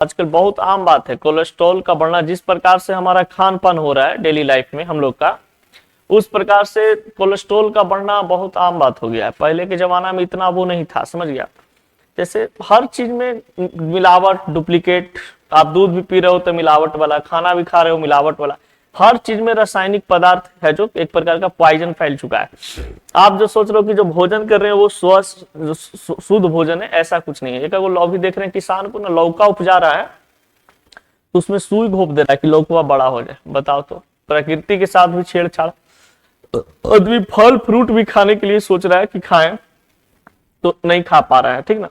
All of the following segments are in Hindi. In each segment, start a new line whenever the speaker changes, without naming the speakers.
आजकल बहुत आम बात है कोलेस्ट्रॉल का बढ़ना। जिस प्रकार से हमारा खान पान हो रहा है डेली लाइफ में हम लोग का, उस प्रकार से कोलेस्ट्रॉल का बढ़ना बहुत आम बात हो गया है। पहले के जमाना में इतना वो नहीं था, समझ गया। जैसे हर चीज में मिलावट, डुप्लीकेट। आप दूध भी पी रहे हो तो मिलावट वाला, खाना भी खा रहे हो मिलावट वाला। हर चीज में रासायनिक पदार्थ है जो एक प्रकार का पॉइजन फैल चुका है। आप जो सोच रहे हो कि जो भोजन कर रहे हो वो स्वस्थ शुद्ध भोजन है, ऐसा कुछ नहीं है। एक अगर अभी देख रहे हैं किसान को ना, लौका उपजा रहा है तो उसमें सुई घोप दे रहा है कि लौका बड़ा हो जाए। बताओ तो, प्रकृति के साथ भी छेड़छाड़। आदमी फल फ्रूट भी खाने के लिए सोच रहा है कि खाएं तो नहीं खा पा रहा है, ठीक ना।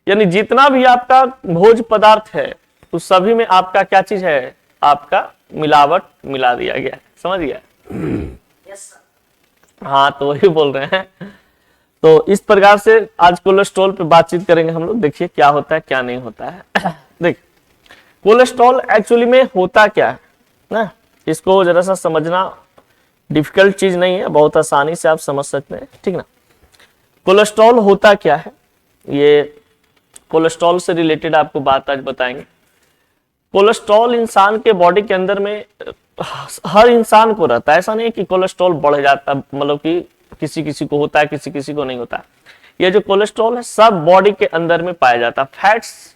यानी जितना भी आपका भोज पदार्थ है उस सभी में आपका क्या चीज है, आपका मिलावट मिला दिया गया है, समझ गया। हाँ, तो वही बोल रहे हैं। तो इस प्रकार से आज कोलेस्ट्रॉल पे बातचीत करेंगे हम लोग। देखिए क्या होता है क्या नहीं होता है। देखिए कोलेस्ट्रॉल एक्चुअली में होता क्या है ना, इसको जरा सा समझना डिफिकल्ट चीज नहीं है, बहुत आसानी से आप समझ सकते हैं, ठीक ना। कोलेस्ट्रॉल होता क्या है, ये कोलेस्ट्रॉल से रिलेटेड आपको बात आज बताएंगे। कोलेस्ट्रॉल इंसान के बॉडी के अंदर में हर इंसान को रहता है। ऐसा नहीं है कि कोलेस्ट्रॉल बढ़ जाता है, मतलब कि किसी किसी को होता है किसी किसी को नहीं होता है। ये जो कोलेस्ट्रॉल है सब बॉडी के अंदर में पाया जाता है। फैट्स,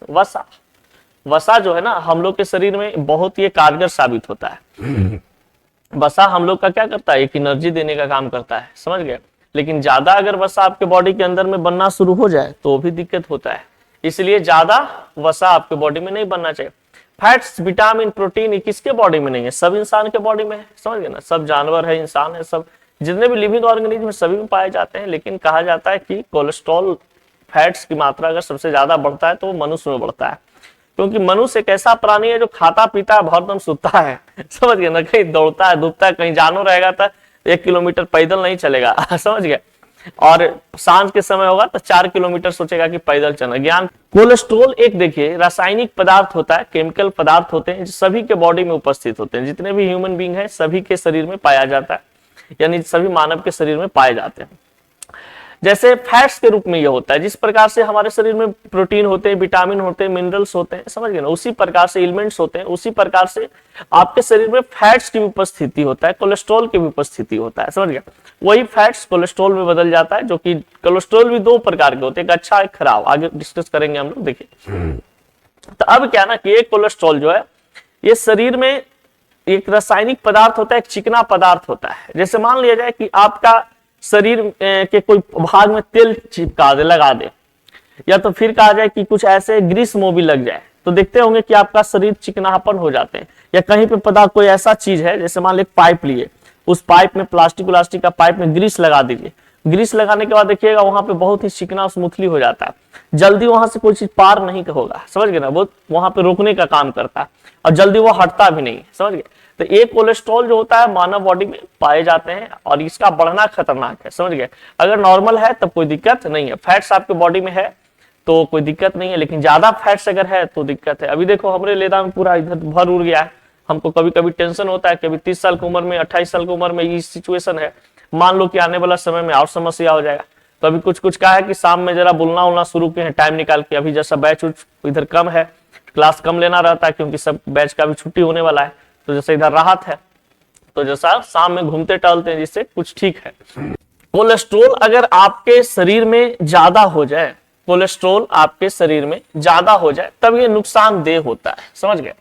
वसा जो है ना हम लोग के शरीर में बहुत ही कारगर साबित होता है। वसा हम लोग का क्या करता है, एक एनर्जी देने का काम करता है, समझ गए। लेकिन ज्यादा अगर वसा आपके बॉडी के अंदर में बनना शुरू हो जाए तो भी दिक्कत होता है। इसलिए ज्यादा वसा आपके बॉडी में नहीं बनना चाहिए। फैट्स, विटामिन, प्रोटीन ये किसके बॉडी में नहीं है, सब इंसान के बॉडी में है, समझ गए ना। सब जानवर है, इंसान है, सब जितने भी लिविंग ऑर्गेनिज्म सभी में पाए जाते हैं। लेकिन कहा जाता है कि कोलेस्ट्रॉल, फैट्स की मात्रा अगर सबसे ज्यादा बढ़ता है तो वो मनुष्य में बढ़ता है। क्योंकि मनुष्य एक ऐसा प्राणी है जो खाता पीता है, भरदम सुता है, समझ गए ना। कहीं दौड़ता है धूपता है, कहीं जानवर रहेगा तो 1 किलोमीटर पैदल नहीं चलेगा, समझ गए। और सांझ के समय होगा तो 4 किलोमीटर सोचेगा कि पैदल चलना। ज्ञान कोलेस्ट्रॉल एक देखिए रासायनिक पदार्थ होता है, केमिकल पदार्थ होते हैं जो सभी के बॉडी में उपस्थित होते हैं। जितने भी ह्यूमन बींग है सभी के शरीर में पाया जाता है, यानी सभी मानव के शरीर में पाए जाते हैं। जैसे फैट्स के रूप में यह होता है, जिस प्रकार से हमारे शरीर में प्रोटीन होते हैं, विटामिन होते हैं, मिनरल्स होते हैं, समझ गए ना, उसी प्रकार से एलिमेंट्स होते हैं, उसी प्रकार से आपके शरीर में फैट्स की भी उपस्थिति होता है, कोलेस्ट्रॉल की भी उपस्थिति होता है, समझ गए। वही फैट्स कोलेस्ट्रॉल में बदल जाता है, जो कि कोलेस्ट्रॉल भी 2 प्रकार के होते हैं, एक अच्छा एक खराब। आगे डिस्कस करेंगे हम लोग, देखिए। तो अब क्या ना कि एक कोलेस्ट्रॉल जो है ये शरीर में एक रासायनिक पदार्थ होता है, एक चिकना पदार्थ होता है। जैसे मान लिया जाए कि आपका शरीर के कोई भाग में तेल चिपका दे, लगा दे, या तो फिर कहा जाए कि कुछ ऐसे ग्रीस मोबिल लग जाए, तो देखते होंगे कि आपका शरीर चिकनापन हो जाते हैं। या कहीं पे पदार्थ कोई ऐसा चीज है, जैसे मान लीजिए पाइप लिए, उस पाइप में प्लास्टिक का पाइप में ग्रीस लगा दीजिए। ग्रीस लगाने के बाद देखिएगा वहां पे बहुत ही चिकना स्मूथली हो जाता है, जल्दी वहां से कोई चीज पार नहीं होगा, समझ गए ना। वो वहां पे रोकने का काम करता है और जल्दी वो हटता भी नहीं, समझ गए। तो एक कोलेस्ट्रॉल जो होता है मानव बॉडी में पाए जाते हैं और इसका बढ़ना खतरनाक है, समझ गए। अगर नॉर्मल है तब कोई दिक्कत नहीं है, फैट्स आपके बॉडी में है तो कोई दिक्कत नहीं है, लेकिन ज्यादा फैट्स अगर है तो दिक्कत है। अभी देखो हमारे लेदा में पूरा इधर भर उड़ गया है। हमको कभी कभी टेंशन होता है कि अभी 30 साल की उम्र में, 28 साल की उम्र में ये सिचुएशन है, मान लो कि आने वाला समय में और समस्या हो जाएगा। तो अभी कुछ कुछ कहा है कि शाम में जरा बुलना उलना शुरू किए हैं टाइम निकाल के। अभी जैसा बैच इधर कम है, क्लास कम लेना रहता है क्योंकि सब बैच का भी छुट्टी होने वाला है, तो जैसे इधर राहत है, तो जैसा शाम में घूमते टहलते हैं जिससे कुछ ठीक है। कोलेस्ट्रॉल अगर आपके शरीर में ज्यादा हो जाए, कोलेस्ट्रॉल आपके शरीर में ज्यादा हो जाए तब ये नुकसानदेह होता है, समझ गए।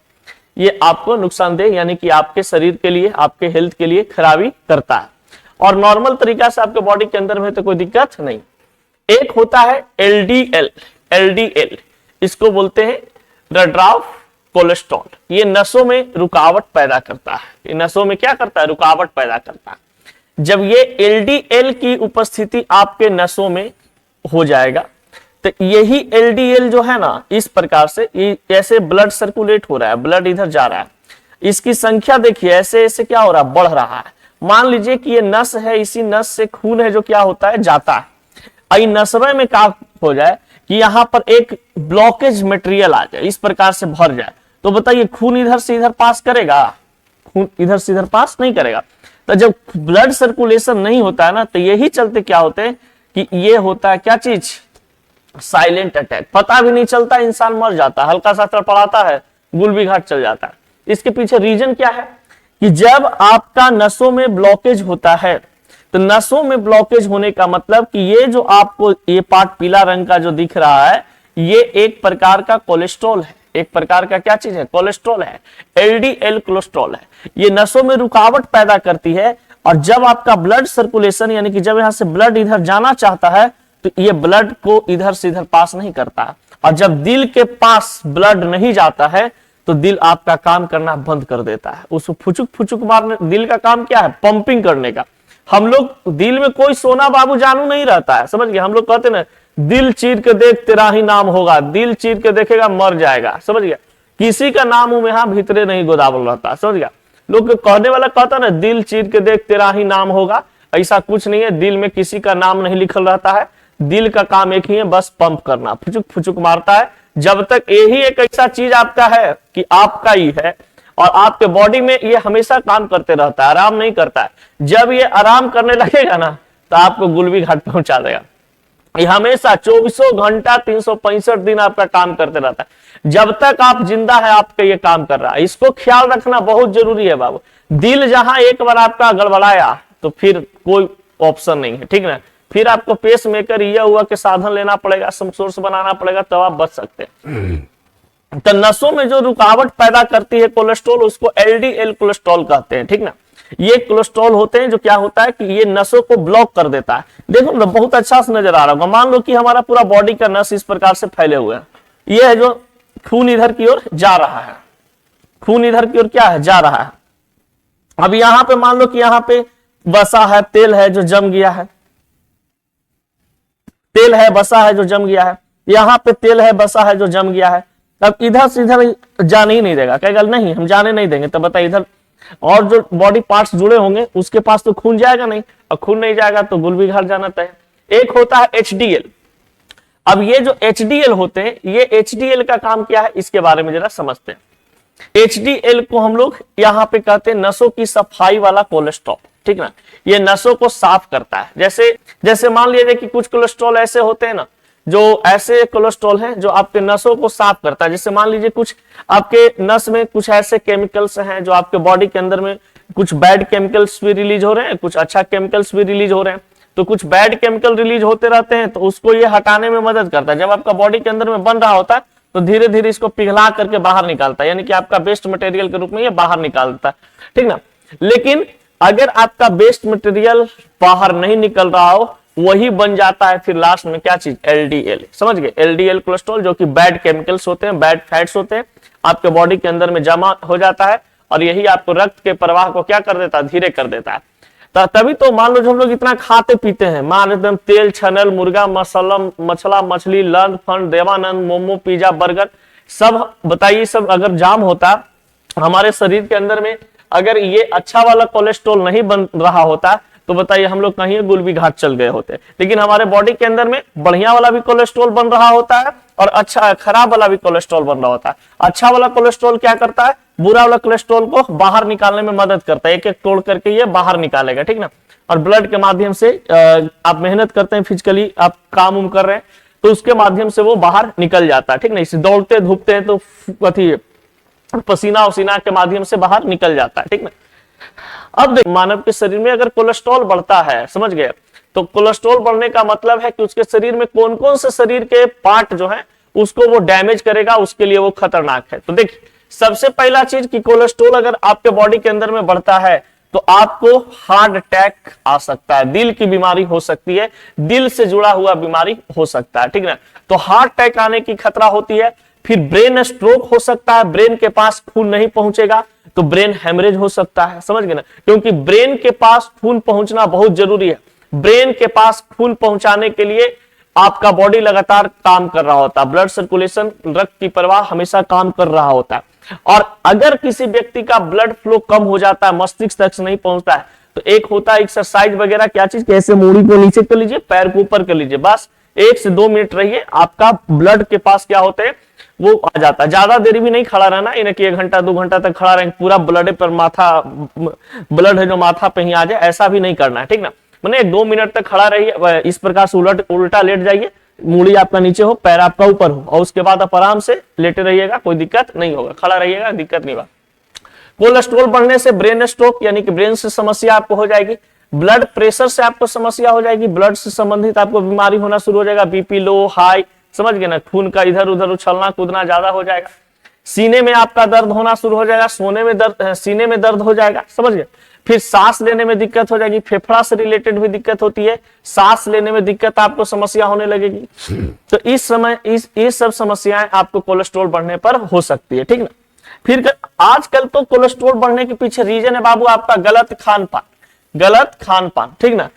ये आपको नुकसानदेह यानी कि आपके शरीर के लिए, आपके हेल्थ के लिए खराबी करता है। और नॉर्मल तरीका से आपके बॉडी के अंदर में तो कोई दिक्कत नहीं। एक होता है एलडीएल, इसको बोलते हैं रडार्फ कोलेस्ट्रॉल। ये नसों में रुकावट पैदा करता है। ये नसों में क्या करता है, रुकावट पैदा करता है। जब ये एलडीएल की उपस्थिति आपके नसों में हो जाएगा तो यही एलडीएल जो है ना, इस प्रकार से ऐसे ब्लड सर्कुलेट हो रहा है, ब्लड इधर जा रहा है, इसकी संख्या देखिए ऐसे ऐसे क्या हो रहा है, बढ़ रहा है। मान लीजिए कि ये नस है, इसी नस से खून है जो क्या होता है, जाता है। आई नसवे में क्या हो जाए कि यहाँ पर एक ब्लॉकेज मटेरियल आ जाए, इस प्रकार से भर जाए, तो बताइए खून इधर से इधर पास करेगा, खून इधर से इधर पास नहीं करेगा। तो जब ब्लड सर्कुलेशन नहीं होता है ना, तो यही चलते क्या होते हैं कि ये होता है क्या चीज, साइलेंट अटैक, पता भी नहीं चलता, इंसान मर जाता है, हल्का सा तड़पड़ाता है, गुलबी घाट चल जाता है। इसके पीछे रीजन क्या है कि जब आपका नसों में ब्लॉकेज होता है, तो नसों में ब्लॉकेज होने का मतलब कि ये जो आपको ये पार्ट पीला रंग का जो दिख रहा है, ये एक प्रकार का कोलेस्ट्रॉल है, एक प्रकार का क्या चीज है, कोलेस्ट्रॉल है, एलडीएल कोलेस्ट्रॉल है। ये नसों में रुकावट पैदा करती है, और जब आपका ब्लड सर्कुलेशन यानी कि जब यहां से ब्लड इधर जाना चाहता है, तो ये ब्लड को इधर से इधर पास नहीं करता, और जब दिल के पास ब्लड नहीं जाता है तो दिल आपका काम करना बंद कर देता है। उसको फुचुक फुचुक मारने, दिल का काम क्या है, पंपिंग करने का। हम लोग दिल में कोई सोना बाबू जानू नहीं रहता है, समझ गए, हम लोग कहते ना दिल चीर के देख तेरा ही नाम होगा, दिल चीर के देखेगा मर जाएगा, समझ गया, किसी का नाम में यहां भीतरे नहीं गोदावल रहता, समझ गया। लोग कहने वाला कहता ना दिल चीर के देख तेरा ही नाम होगा, ऐसा कुछ नहीं है, दिल में किसी का नाम नहीं लिखल रहता है, दिल का काम एक ही है, बस पंप करना, फुचुक फुचुक मारता है। जब तक यही एक ऐसा चीज आपका है कि आपका ही है और आपके बॉडी में ये हमेशा काम करते रहता है, आराम नहीं करता है, जब ये आराम करने लगेगा ना तो आपको गुलबी घाट पहुंचा देगा। ये हमेशा 24 घंटा 365 दिन आपका काम करते रहता है, जब तक आप जिंदा है आपका ये काम कर रहा है। इसको ख्याल रखना बहुत जरूरी है बाबू। दिल जहां एक बार आपका गड़बड़ाया तो फिर कोई ऑप्शन नहीं है, ठीक ना, फिर आपको पेस मेकर यह हुआ कि साधन लेना पड़ेगा, सोर्स बनाना पड़ेगा, तब आप बच सकते हैं। तो नसों में जो रुकावट पैदा करती है कोलेस्ट्रॉल, उसको एलडीएल कोलेस्ट्रॉल कहते हैं, ठीक ना। ये कोलेस्ट्रॉल होते हैं जो क्या होता है कि ये नसों को ब्लॉक कर देता है। देखो ना बहुत अच्छा से नजर आ रहा होगा, मान लो कि हमारा पूरा बॉडी का नस इस प्रकार से फैले हुए हैं, ये है जो खून इधर की ओर जा रहा है, खून इधर की ओर क्या है, जा रहा है। अब यहां पे मान लो कि यहां पे वसा है, तेल है जो जम गया है, तेल है बसा है जो जम गया है, यहां पे तेल है बसा है जो जम गया है। अब इधर से इधर जाने ही नहीं देगा, कहेगा नहीं हम जाने नहीं देंगे, तब बताइए इधर और जो बॉडी पार्ट्स जुड़े होंगे उसके पास तो खून जाएगा नहीं, और खून नहीं जाएगा तो गुलबी घाट जाना तय। एक होता है एचडीएल। अब ये जो एचडीएल होते हैं, ये एचडीएल का काम क्या है इसके बारे में जरा समझते हैं। एचडीएल को हम लोग यहाँ पे कहते हैं नसों की सफाई वाला कोलेस्ट्रॉल, ठीक ना। ये नसों को साफ करता है। जैसे जैसे मान लीजिए कि कुछ कोलेस्ट्रॉल ऐसे होते हैं ना, जो ऐसे कोलेस्ट्रॉल हैं जो आपके नसों को साफ करता है। जैसे मान लीजिए कुछ आपके नस में कुछ ऐसे केमिकल्स हैं जो आपके बॉडी के अंदर में कुछ बैड केमिकल्स भी रिलीज हो रहे हैं, कुछ अच्छा केमिकल्स भी रिलीज हो रहे हैं, तो कुछ बैड केमिकल रिलीज होते रहते हैं, तो उसको ये हटाने में मदद करता है। जब आपका बॉडी के अंदर में बन रहा होता है तो धीरे धीरे इसको पिघला करके बाहर निकालता है, यानी कि आपका वेस्ट मटेरियल के रूप में ये बाहर निकालता है, ठीक ना। लेकिन अगर आपका वेस्ट मटेरियल बाहर नहीं निकल रहा हो, वही बन जाता है फिर लास्ट में क्या चीज, एलडीएल, समझ गए, एलडीएल कोलेस्ट्रॉल, जो कि बैड केमिकल्स होते हैं, बैड फैट्स होते हैं, आपके बॉडी के अंदर में जमा हो जाता है, और यही आपको रक्त के प्रवाह को क्या कर देता है, धीरे कर देता है। तभी तो मान लो जो हम लोग इतना खाते पीते हैं, मान एकदम तेल छनल मुर्गा मसाला मछला मछली लंद फंड देवानंद मोमो पिज्जा बर्गर सब, बताइए सब अगर जाम होता हमारे शरीर के अंदर में, अगर ये अच्छा वाला कोलेस्ट्रॉल नहीं बन रहा होता तो बताइए हम लोग कहीं गुलबी घाट चल गए होते। लेकिन हमारे बॉडी के अंदर में बढ़िया वाला भी कोलेस्ट्रॉल बन रहा होता है और अच्छा खराब वाला भी कोलेस्ट्रॉल बन रहा होता है। अच्छा वाला कोलेस्ट्रॉल क्या करता है, बुरा वाला कोलेस्ट्रॉल को बाहर निकालने में मदद करता है, एक एक तोड़ करके ये बाहर निकालेगा, ठीक ना। और ब्लड के माध्यम से आप मेहनत करते हैं, फिजिकली आप काम उम कर रहे हैं, तो उसके माध्यम से वो बाहर निकल जाता है, ठीक ना। इसे दौड़ते धूपते हैं तो अथी पसीना उसीना के माध्यम से बाहर निकल जाता है, ठीक ना। अब देख मानव के शरीर में अगर कोलेस्ट्रॉल बढ़ता है, समझ गए, तो कोलेस्ट्रॉल बढ़ने का मतलब है कि उसके शरीर में कौन कौन से शरीर के पार्ट जो है उसको वो डैमेज करेगा, उसके लिए वो खतरनाक है। तो देखिए सबसे पहला चीज कि कोलेस्ट्रॉल अगर आपके बॉडी के अंदर में बढ़ता है तो आपको हार्ट अटैक आ सकता है, दिल की बीमारी हो सकती है, दिल से जुड़ा हुआ बीमारी हो सकता है, ठीक ना। तो हार्ट अटैक आने की खतरा होती है। फिर ब्रेन स्ट्रोक हो सकता है, ब्रेन के पास खून नहीं पहुंचेगा तो ब्रेन हेमरेज हो सकता है, समझ गए ना। क्योंकि ब्रेन के पास खून पहुंचना बहुत जरूरी है। ब्रेन के पास खून पहुंचाने के लिए आपका बॉडी लगातार काम कर रहा होता है, ब्लड सर्कुलेशन, रक्त की प्रवाह हमेशा काम कर रहा होता है। और अगर किसी व्यक्ति का ब्लड फ्लो कम हो जाता है, मस्तिष्क तक नहीं पहुंचता है, तो एक होता है एक्सरसाइज वगैरह, क्या चीज, कैसे मूड़ी को नीचे कर लीजिए, पैर को ऊपर कर लीजिए, बस 1 से 2 मिनट रहिए, आपका ब्लड के पास क्या होते हैं वो आ जाता है। ज्यादा देर भी नहीं खड़ा रहना, इन्हें कि 1 घंटा 2 घंटा तक खड़ा रहेंगे, पूरा ब्लड पर माथा, ब्लड है जो माथा पे ही आ जाए, ऐसा भी नहीं करना है, ठीक ना। मैंने 2 मिनट तक खड़ा रहिए, इस प्रकार से उल्टा लेट जाइए, मूड़ी आपका नीचे हो, पैर आपका ऊपर हो, और उसके बाद आप आराम से लेटे रहिएगा, कोई दिक्कत नहीं होगा, खड़ा रहिएगा, दिक्कत नहीं होगा। कोलेस्ट्रॉल बढ़ने से ब्रेन स्ट्रोक यानी कि ब्रेन से समस्या आपको हो जाएगी, ब्लड प्रेशर से आपको समस्या हो जाएगी, ब्लड से संबंधित आपको बीमारी होना शुरू हो जाएगा, बीपी लो हाई, समझ गए ना, खून का इधर उधर उछलना कूदना ज्यादा हो जाएगा, सीने में आपका दर्द होना शुरू हो जाएगा, सीने में दर्द हो जाएगा, समझ गए। फिर सांस लेने में दिक्कत हो जाएगी, फेफड़ा से रिलेटेड भी दिक्कत होती है, सांस लेने में दिक्कत आपको समस्या होने लगेगी। तो इस समय ये सब समस्याएं आपको कोलेस्ट्रॉल बढ़ने पर हो सकती है, ठीक ना। फिर आजकल तो कोलेस्ट्रॉल बढ़ने के पीछे रीजन है बाबू आपका गलत खान पान, ठीक ना।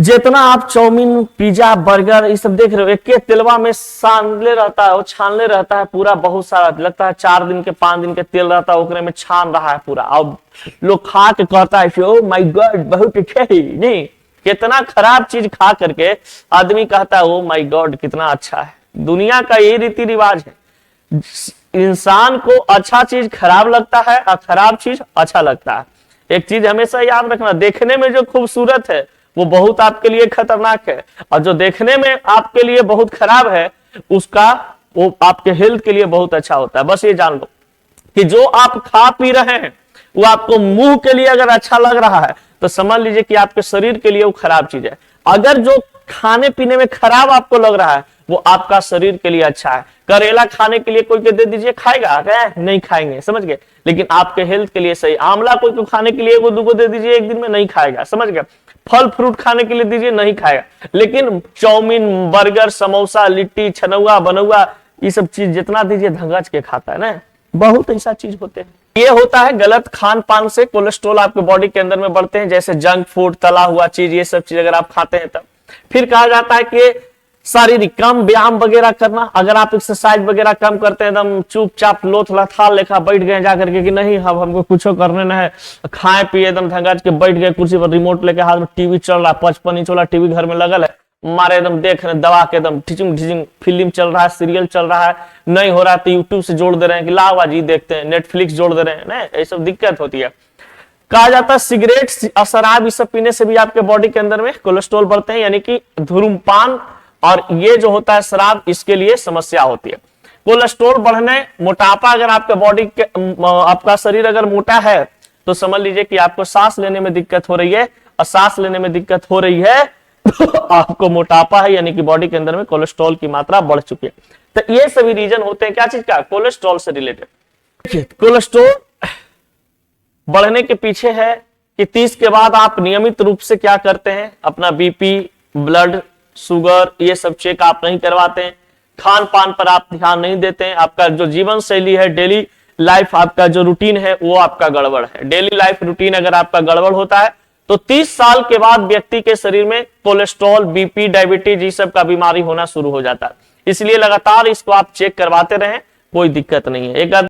जितना आप चाउमीन पिज्जा बर्गर ये सब देख रहे हो, एक तेलवा में छानले रहता है पूरा, बहुत सारा लगता है 4 दिन के 5 दिन के तेल रहता है, ओकरे में छान रहा है पूरा, और लोग खा के कहता है ओ माय गॉड बहुत नहीं, कितना खराब चीज खा करके आदमी कहता है ओ माय गॉड कितना अच्छा है। दुनिया का ये रीति रिवाज है, इंसान को अच्छा चीज खराब लगता है और खराब चीज अच्छा लगता है। एक चीज हमेशा याद रखना, देखने में जो खूबसूरत है वो बहुत आपके लिए खतरनाक है, और जो देखने में आपके लिए बहुत खराब है उसका वो आपके हेल्थ के लिए बहुत अच्छा होता है। बस ये जान लो कि जो आप खा पी रहे हैं वो आपको मुंह के लिए अगर अच्छा लग रहा है तो समझ लीजिए कि आपके शरीर के लिए वो खराब चीज है। अगर जो खाने पीने में खराब आपको लग रहा है वो आपका शरीर के लिए अच्छा है। करेला खाने के लिए कोई को दे दीजिए, खाएगा क्या? नहीं खाएंगे, समझ गए। लेकिन आपके हेल्थ के लिए सही। आंवला कोई को खाने के लिए एगो दूगो दे दीजिए एक दिन में, नहीं खाएगा, समझ गए। फल फ्रूट खाने के लिए दीजिए, नहीं खाएगा। लेकिन चाउमीन बर्गर समोसा लिट्टी छनौआ बनौआ ये सब चीज जितना दीजिए धंगच के खाता है ना। बहुत ऐसा चीज होते हैं। ये होता है गलत खान पान से कोलेस्ट्रॉल आपके बॉडी के अंदर में बढ़ते हैं, जैसे जंक फूड तला हुआ चीज ये सब चीज अगर आप खाते हैं तब। फिर कहा जाता है कि शारीरिक कम व्यायाम वगैरह करना। अगर आप एक्सरसाइज वगैरह कम करते हैं, एकदम चुपचाप लोथ लथाल लेखा बैठ गए जाकर के कि नहीं अब हमको कुछ करने न है, खाए पिए एकदम धंगाज के बैठ गए कुर्सी पर, रिमोट लेके हाथ में टीवी चल रहा है, 55 इंच वाला टीवी घर में लगल है, मारे एकदम देख रहे दबा के एकदम ठिचिंग ठिचिंग फिल्म चल रहा है, सीरियल चल रहा है, नहीं हो रहा है तो यूट्यूब से जोड़ दे रहे हैं कि लावा जी देखते हैं, नेटफ्लिक्स जोड़ दे रहे हैं ना, ये सब दिक्कत होती है। कहा जाता है सिगरेट शराब ये सब पीने से भी आपके बॉडी के अंदर में कोलेस्ट्रॉल बढ़ते हैं, यानी कि धूम्रपान और ये जो होता है शराब, इसके लिए समस्या होती है। कोलेस्ट्रॉल बढ़ने, मोटापा, अगर आपके बॉडी के आपका शरीर अगर मोटा है तो समझ लीजिए कि आपको सांस लेने में दिक्कत हो रही है, और सांस लेने में दिक्कत हो रही है तो आपको मोटापा है, यानी कि बॉडी के अंदर में कोलेस्ट्रॉल की मात्रा बढ़ चुकी है। तो ये सभी रीजन होते हैं क्या चीज का, कोलेस्ट्रॉल से रिलेटेड। देखिए कोलेस्ट्रॉल बढ़ने के पीछे है कि 30 के बाद आप नियमित रूप से क्या करते हैं, अपना बीपी ब्लड शुगर ये सब चेक आप नहीं करवाते हैं, खान पान पर आप ध्यान नहीं देते हैं, आपका जो जीवन शैली है, डेली लाइफ आपका जो रूटीन है वो आपका गड़बड़ है। डेली लाइफ रूटीन अगर आपका गड़बड़ होता है तो 30 साल के बाद व्यक्ति के शरीर में कोलेस्ट्रॉल बीपी डायबिटीज ये सब का बीमारी होना शुरू हो जाता है। इसलिए लगातार इसको आप चेक करवाते रहें, कोई दिक्कत नहीं है। एक